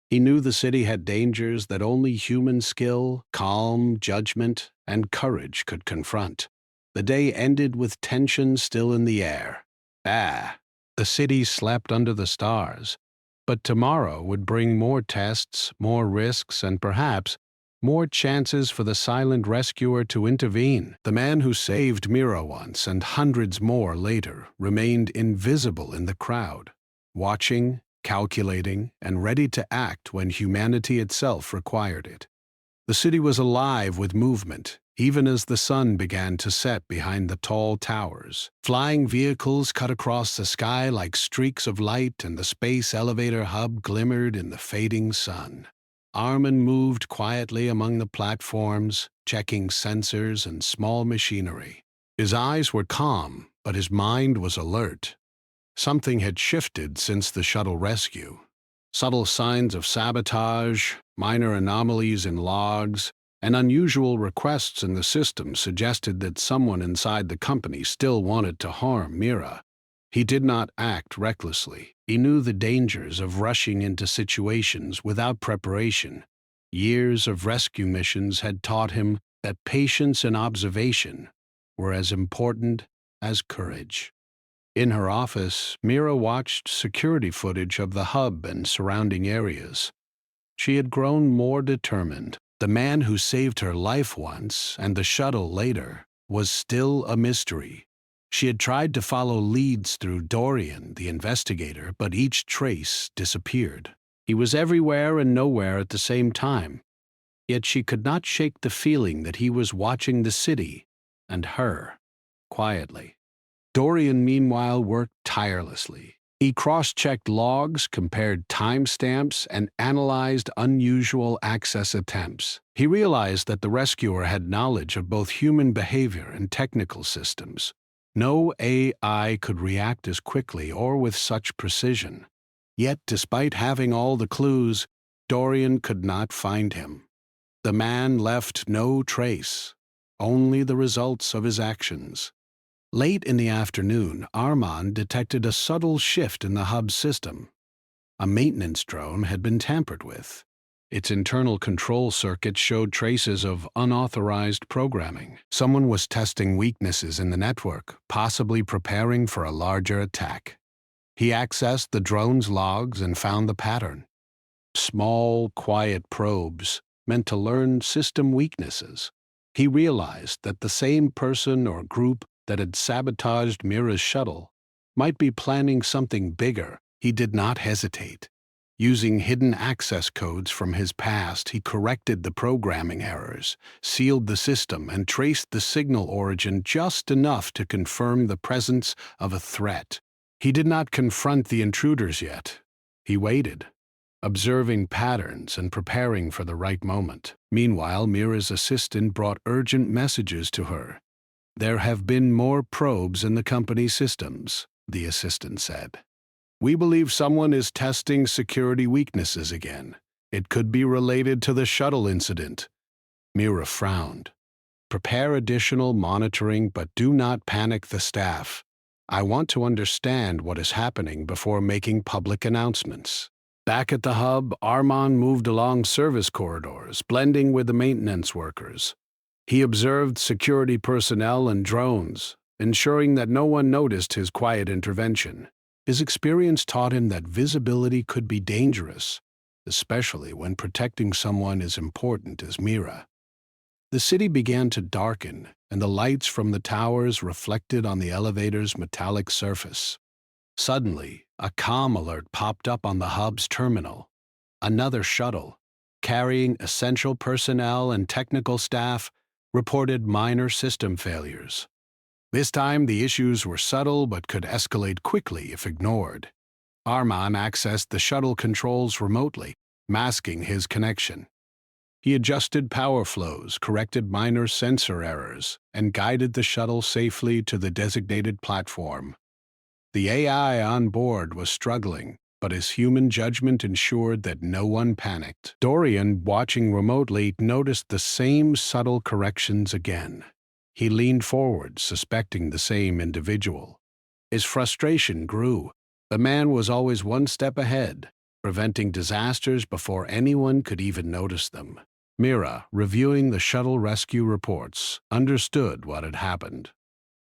He knew the city had dangers that only human skill, calm, judgment, and courage could confront. The day ended with tension still in the air. The city slept under the stars. But tomorrow would bring more tests, more risks, and perhaps more chances for the silent rescuer to intervene. The man who saved Mira once and hundreds more later remained invisible in the crowd, watching, calculating, and ready to act when humanity itself required it. The city was alive with movement, even as the sun began to set behind the tall towers. Flying vehicles cut across the sky like streaks of light, and the space elevator hub glimmered in the fading sun. Armand moved quietly among the platforms, checking sensors and small machinery. His eyes were calm, but his mind was alert. Something had shifted since the shuttle rescue. Subtle signs of sabotage, minor anomalies in logs, and unusual requests in the system suggested that someone inside the company still wanted to harm Mira. He did not act recklessly. He knew the dangers of rushing into situations without preparation. Years of rescue missions had taught him that patience and observation were as important as courage. In her office, Mira watched security footage of the hub and surrounding areas. She had grown more determined. The man who saved her life once, and the shuttle later, was still a mystery. She had tried to follow leads through Dorian, the investigator, but each trace disappeared. He was everywhere and nowhere at the same time. Yet she could not shake the feeling that he was watching the city, and her, quietly. Dorian, meanwhile, worked tirelessly. He cross-checked logs, compared timestamps, and analyzed unusual access attempts. He realized that the rescuer had knowledge of both human behavior and technical systems. No AI could react as quickly or with such precision. Yet, despite having all the clues, Dorian could not find him. The man left no trace, only the results of his actions. Late in the afternoon, Armand detected a subtle shift in the hub system. A maintenance drone had been tampered with. Its internal control circuit showed traces of unauthorized programming. Someone was testing weaknesses in the network, possibly preparing for a larger attack. He accessed the drone's logs and found the pattern. Small, quiet probes meant to learn system weaknesses. He realized that the same person or group that had sabotaged Mira's shuttle might be planning something bigger. He did not hesitate. Using hidden access codes from his past, he corrected the programming errors, sealed the system, and traced the signal origin just enough to confirm the presence of a threat. He did not confront the intruders yet. He waited, observing patterns and preparing for the right moment. Meanwhile, Mira's assistant brought urgent messages to her. "There have been more probes in the company's systems," the assistant said. "We believe someone is testing security weaknesses again. It could be related to the shuttle incident." Mira frowned. "Prepare additional monitoring, but do not panic the staff. I want to understand what is happening before making public announcements." Back at the hub, Armand moved along service corridors, blending with the maintenance workers. He observed security personnel and drones, ensuring that no one noticed his quiet intervention. His experience taught him that visibility could be dangerous, especially when protecting someone as important as Mira. The city began to darken, and the lights from the towers reflected on the elevator's metallic surface. Suddenly, a comm alert popped up on the hub's terminal. Another shuttle, carrying essential personnel and technical staff, reported minor system failures. This time, the issues were subtle but could escalate quickly if ignored. Armand accessed the shuttle controls remotely, masking his connection. He adjusted power flows, corrected minor sensor errors, and guided the shuttle safely to the designated platform. The AI on board was struggling, but his human judgment ensured that no one panicked. Dorian, watching remotely, noticed the same subtle corrections again. He leaned forward, suspecting the same individual. His frustration grew. The man was always one step ahead, preventing disasters before anyone could even notice them. Mira, reviewing the shuttle rescue reports, understood what had happened.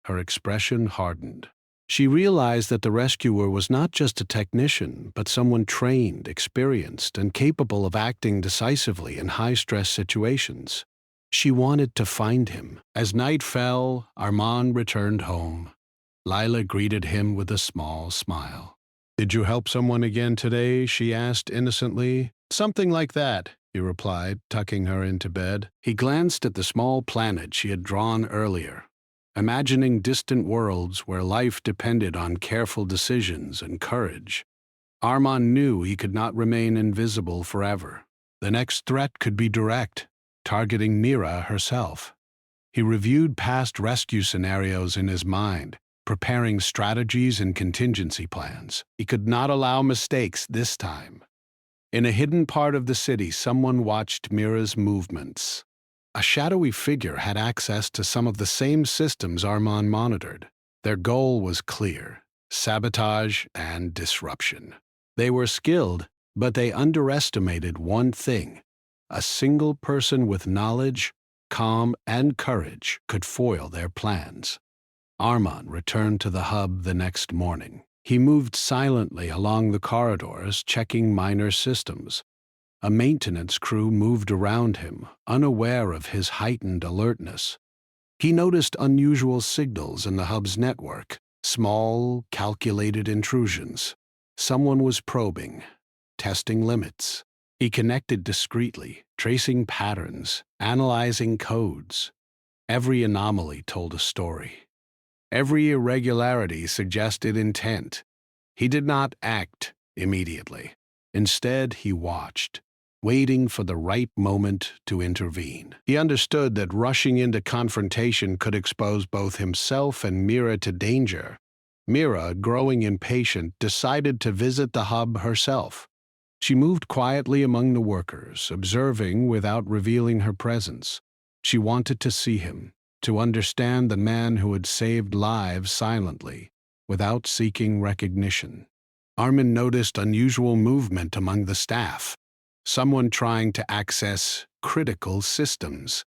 Her expression hardened. She realized that the rescuer was not just a technician, but someone trained, experienced, and capable of acting decisively in high-stress situations. She wanted to find him. As night fell, Armand returned home. Lila greeted him with a small smile. "Did you help someone again today?" she asked innocently. "Something like that," he replied, tucking her into bed. He glanced at the small planet she had drawn earlier, imagining distant worlds where life depended on careful decisions and courage. Armand knew he could not remain invisible forever. The next threat could be direct, targeting Mira herself. He reviewed past rescue scenarios in his mind, preparing strategies and contingency plans. He could not allow mistakes this time. In a hidden part of the city, someone watched Mira's movements. A shadowy figure had access to some of the same systems Armand monitored. Their goal was clear: sabotage and disruption. They were skilled, but they underestimated one thing: a single person with knowledge, calm, and courage could foil their plans. Armand returned to the hub the next morning. He moved silently along the corridors, checking minor systems. A maintenance crew moved around him, unaware of his heightened alertness. He noticed unusual signals in the hub's network, small, calculated intrusions. Someone was probing, testing limits. He connected discreetly, tracing patterns, analyzing codes. Every anomaly told a story. Every irregularity suggested intent. He did not act immediately. Instead, he watched, waiting for the right moment to intervene. He understood that rushing into confrontation could expose both himself and Mira to danger. Mira, growing impatient, decided to visit the hub herself. She moved quietly among the workers, observing without revealing her presence. She wanted to see him, to understand the man who had saved lives silently, without seeking recognition. Armand noticed unusual movement among the staff, someone trying to access critical systems.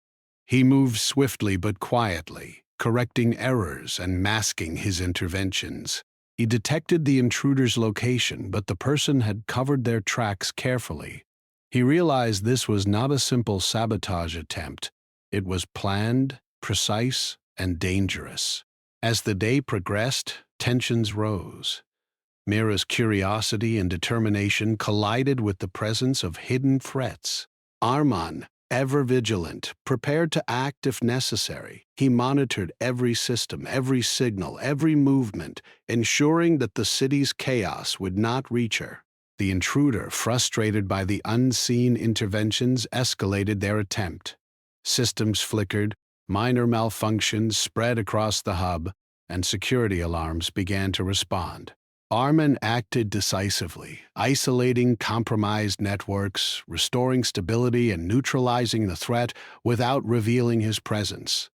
He moved swiftly but quietly, correcting errors and masking his interventions. He detected the intruder's location, but the person had covered their tracks carefully. He realized this was not a simple sabotage attempt. It was planned, precise, and dangerous. As the day progressed, tensions rose. Mira's curiosity and determination collided with the presence of hidden threats. Arman, ever vigilant, prepared to act if necessary. He monitored every system, every signal, every movement, ensuring that the city's chaos would not reach her. The intruder, frustrated by the unseen interventions, escalated their attempt. Systems flickered, minor malfunctions spread across the hub, and security alarms began to respond. Arman acted decisively, isolating compromised networks, restoring stability and neutralizing the threat without revealing his presence.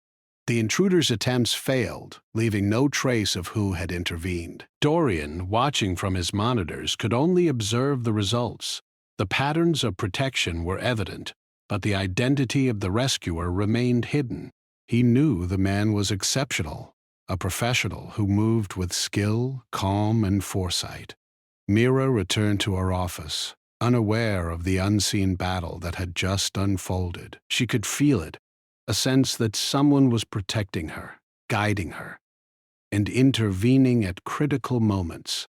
The intruder's attempts failed, leaving no trace of who had intervened. Dorian, watching from his monitors, could only observe the results. The patterns of protection were evident, but the identity of the rescuer remained hidden. He knew the man was exceptional, a professional who moved with skill, calm, and foresight. Mira returned to her office, unaware of the unseen battle that had just unfolded. She could feel it, a sense that someone was protecting her, guiding her, and intervening at critical moments.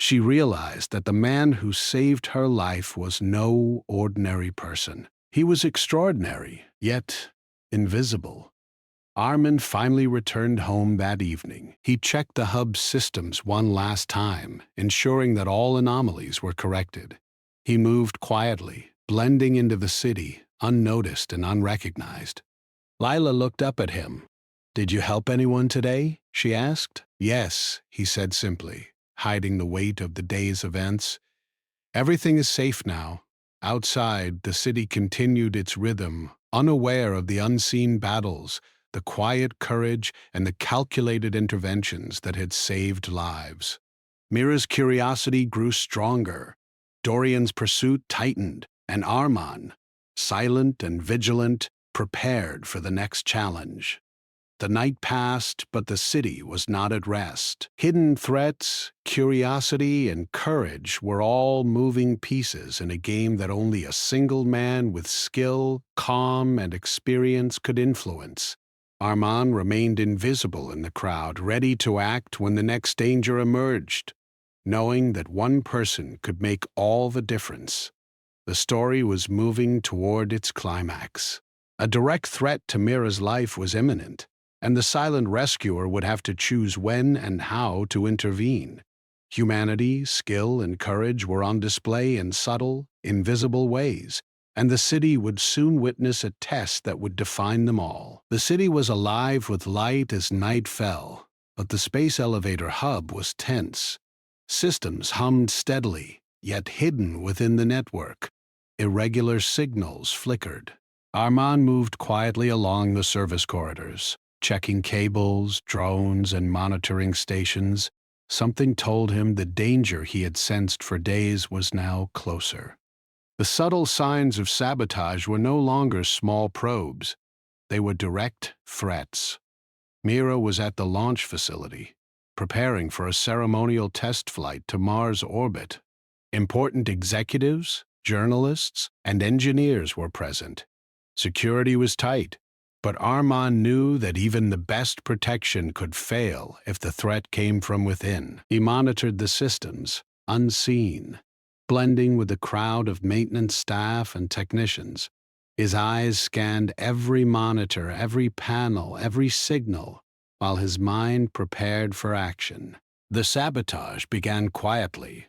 She realized that the man who saved her life was no ordinary person. He was extraordinary, yet invisible. Arman finally returned home that evening. He checked the hub's systems one last time, ensuring that all anomalies were corrected. He moved quietly, blending into the city, unnoticed and unrecognized. Lila looked up at him. "Did you help anyone today?" she asked. "Yes," he said simply, hiding the weight of the day's events. "Everything is safe now." Outside, the city continued its rhythm, unaware of the unseen battles, the quiet courage, and the calculated interventions that had saved lives. Mira's curiosity grew stronger. Dorian's pursuit tightened, and Arman, silent and vigilant, prepared for the next challenge. The night passed, but the city was not at rest. Hidden threats, curiosity, and courage were all moving pieces in a game that only a single man with skill, calm, and experience could influence. Arman remained invisible in the crowd, ready to act when the next danger emerged, knowing that one person could make all the difference. The story was moving toward its climax. A direct threat to Mira's life was imminent, and the silent rescuer would have to choose when and how to intervene. Humanity, skill, and courage were on display in subtle, invisible ways, and the city would soon witness a test that would define them all. The city was alive with light as night fell, but the space elevator hub was tense. Systems hummed steadily, yet hidden within the network. Irregular signals flickered. Arman moved quietly along the service corridors, checking cables, drones, and monitoring stations. Something told him the danger he had sensed for days was now closer. The subtle signs of sabotage were no longer small probes. They were direct threats. Mira was at the launch facility, preparing for a ceremonial test flight to Mars orbit. Important executives, journalists, and engineers were present. Security was tight, but Arman knew that even the best protection could fail if the threat came from within. He monitored the systems, unseen, blending with the crowd of maintenance staff and technicians. His eyes scanned every monitor, every panel, every signal, while his mind prepared for action. The sabotage began quietly.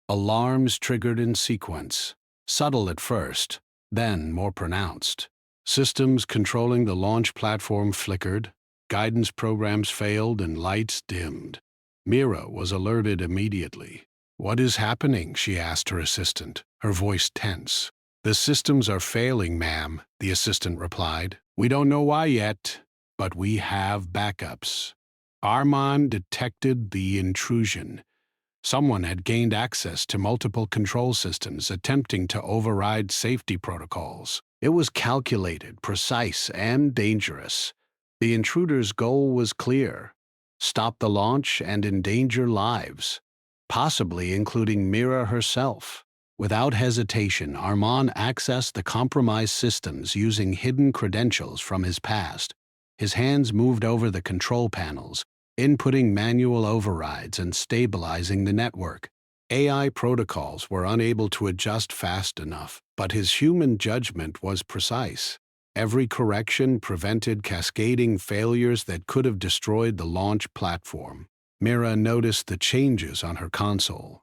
Alarms triggered in sequence, subtle at first, then more pronounced. Systems controlling the launch platform flickered, guidance programs failed, and lights dimmed. Mira was alerted immediately. "What is happening?" she asked her assistant, her voice tense. "The systems are failing, ma'am," the assistant replied. "We don't know why yet, but we have backups." Arman detected the intrusion. Someone had gained access to multiple control systems, attempting to override safety protocols. It was calculated, precise, and dangerous. The intruder's goal was clear: stop the launch and endanger lives, possibly including Mira herself. Without hesitation, Armand accessed the compromised systems using hidden credentials from his past. His hands moved over the control panels, inputting manual overrides and stabilizing the network. AI protocols were unable to adjust fast enough, but his human judgment was precise. Every correction prevented cascading failures that could have destroyed the launch platform. Mira noticed the changes on her console.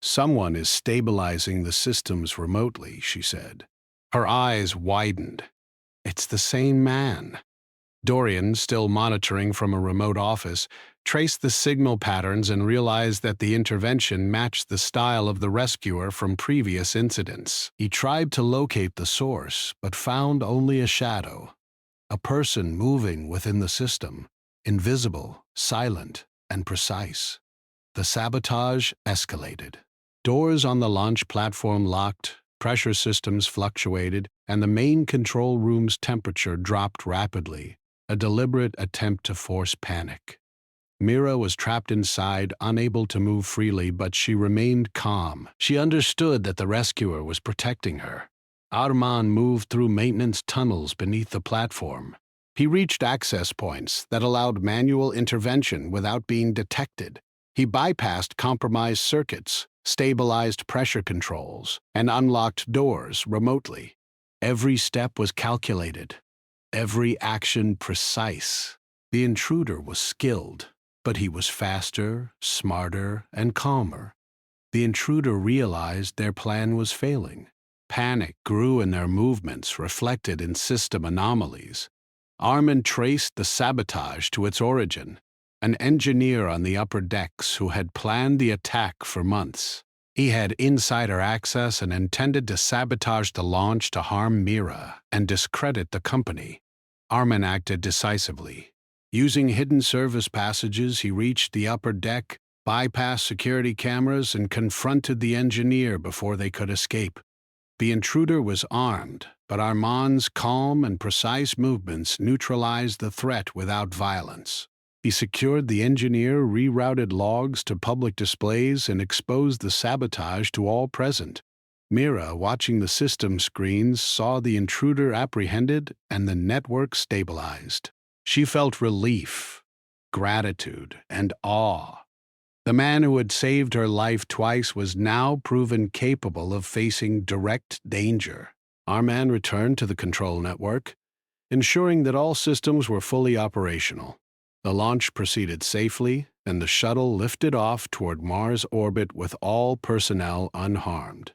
"Someone is stabilizing the systems remotely," she said. Her eyes widened. "It's the same man." Dorian, still monitoring from a remote office, traced the signal patterns and realized that the intervention matched the style of the rescuer from previous incidents. He tried to locate the source, but found only a shadow. A person moving within the system, invisible, silent, and precise. The sabotage escalated. Doors on the launch platform locked, pressure systems fluctuated, and the main control room's temperature dropped rapidly, a deliberate attempt to force panic. Mira was trapped inside, unable to move freely, but she remained calm. She understood that the rescuer was protecting her. Armand moved through maintenance tunnels beneath the platform. He reached access points that allowed manual intervention without being detected. He bypassed compromised circuits, stabilized pressure controls, and unlocked doors remotely. Every step was calculated, every action precise. The intruder was skilled, but he was faster, smarter, and calmer. The intruder realized their plan was failing. Panic grew in their movements, reflected in system anomalies. Armand traced the sabotage to its origin. An engineer on the upper decks who had planned the attack for months. He had insider access and intended to sabotage the launch to harm Mira and discredit the company. Armand acted decisively. Using hidden service passages, he reached the upper deck, bypassed security cameras, and confronted the engineer before they could escape. The intruder was armed, but Armand's calm and precise movements neutralized the threat without violence. He secured the engineer, rerouted logs to public displays, and exposed the sabotage to all present. Mira, watching the system screens, saw the intruder apprehended and the network stabilized. She felt relief, gratitude, and awe. The man who had saved her life twice was now proven capable of facing direct danger. Armand returned to the control network, ensuring that all systems were fully operational. The launch proceeded safely, and the shuttle lifted off toward Mars orbit with all personnel unharmed.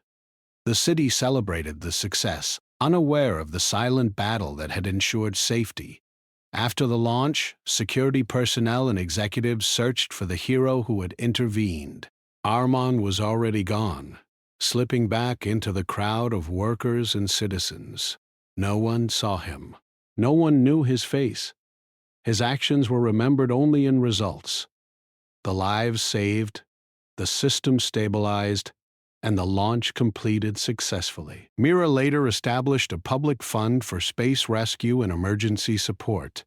The city celebrated the success, unaware of the silent battle that had ensured safety. After the launch, security personnel and executives searched for the hero who had intervened. Armand was already gone, slipping back into the crowd of workers and citizens. No one saw him. No one knew his face. His actions were remembered only in results. The lives saved, the system stabilized, and the launch completed successfully. Mira later established a public fund for space rescue and emergency support.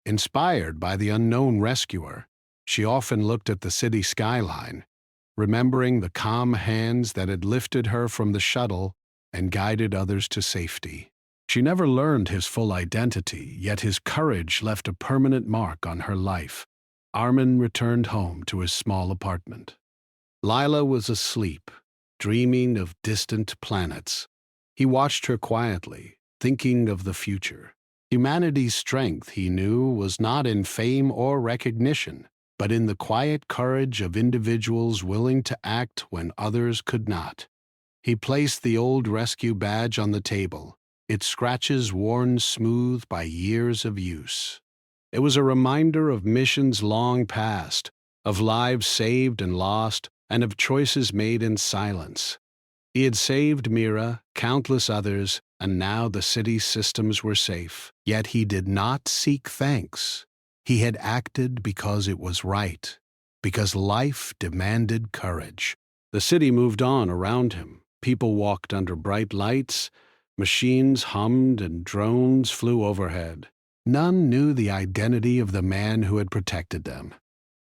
Inspired by the unknown rescuer, she often looked at the city skyline, remembering the calm hands that had lifted her from the shuttle and guided others to safety. She never learned his full identity, yet his courage left a permanent mark on her life. Armand returned home to his small apartment. Lila was asleep, dreaming of distant planets. He watched her quietly, thinking of the future. Humanity's strength, he knew, was not in fame or recognition, but in the quiet courage of individuals willing to act when others could not. He placed the old rescue badge on the table, its scratches worn smooth by years of use. It was a reminder of missions long past, of lives saved and lost, and of choices made in silence. He had saved Mira, countless others, and now the city's systems were safe. Yet he did not seek thanks. He had acted because it was right, because life demanded courage. The city moved on around him. People walked under bright lights, machines hummed, and drones flew overhead. None knew the identity of the man who had protected them.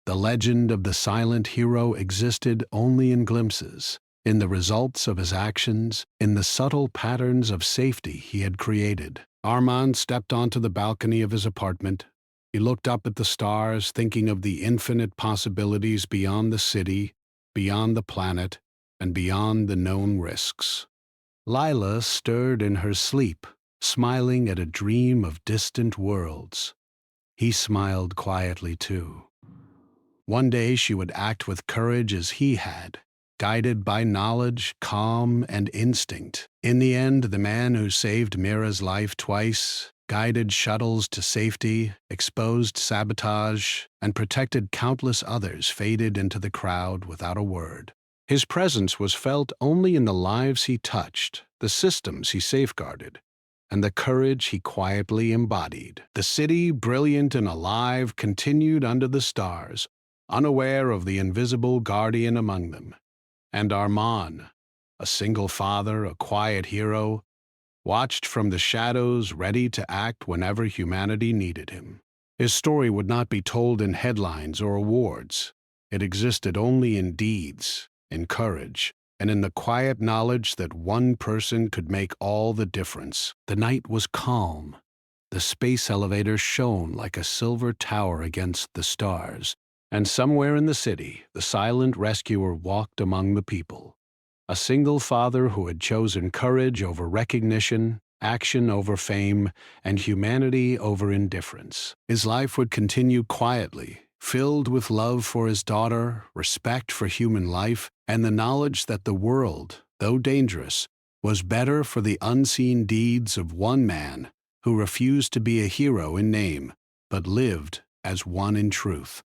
The legend of the silent hero existed only in glimpses. in the results of his actions, in the subtle patterns of safety he had created. Armand stepped onto the balcony of his apartment. He looked up at the stars, thinking of the infinite possibilities beyond the city, beyond the planet, and beyond the known risks. Lila stirred in her sleep, smiling at a dream of distant worlds. He smiled quietly too. One day she would act with courage as he had, guided by knowledge, calm, and instinct. In the end, the man who saved Mira's life twice, guided shuttles to safety, exposed sabotage, and protected countless others faded into the crowd without a word. His presence was felt only in the lives he touched, the systems he safeguarded, and the courage he quietly embodied. The city, brilliant and alive, continued under the stars, unaware of the invisible guardian among them. And Armand, a single father, a quiet hero, watched from the shadows, ready to act whenever humanity needed him. His story would not be told in headlines or awards. It existed only in deeds, in courage, and in the quiet knowledge that one person could make all the difference. The night was calm. The space elevator shone like a silver tower against the stars, and somewhere in the city, the silent rescuer walked among the people. A single father who had chosen courage over recognition, action over fame, and humanity over indifference. His life would continue quietly, filled with love for his daughter, respect for human life, and the knowledge that the world, though dangerous, was better for the unseen deeds of one man who refused to be a hero in name, but lived as one in truth.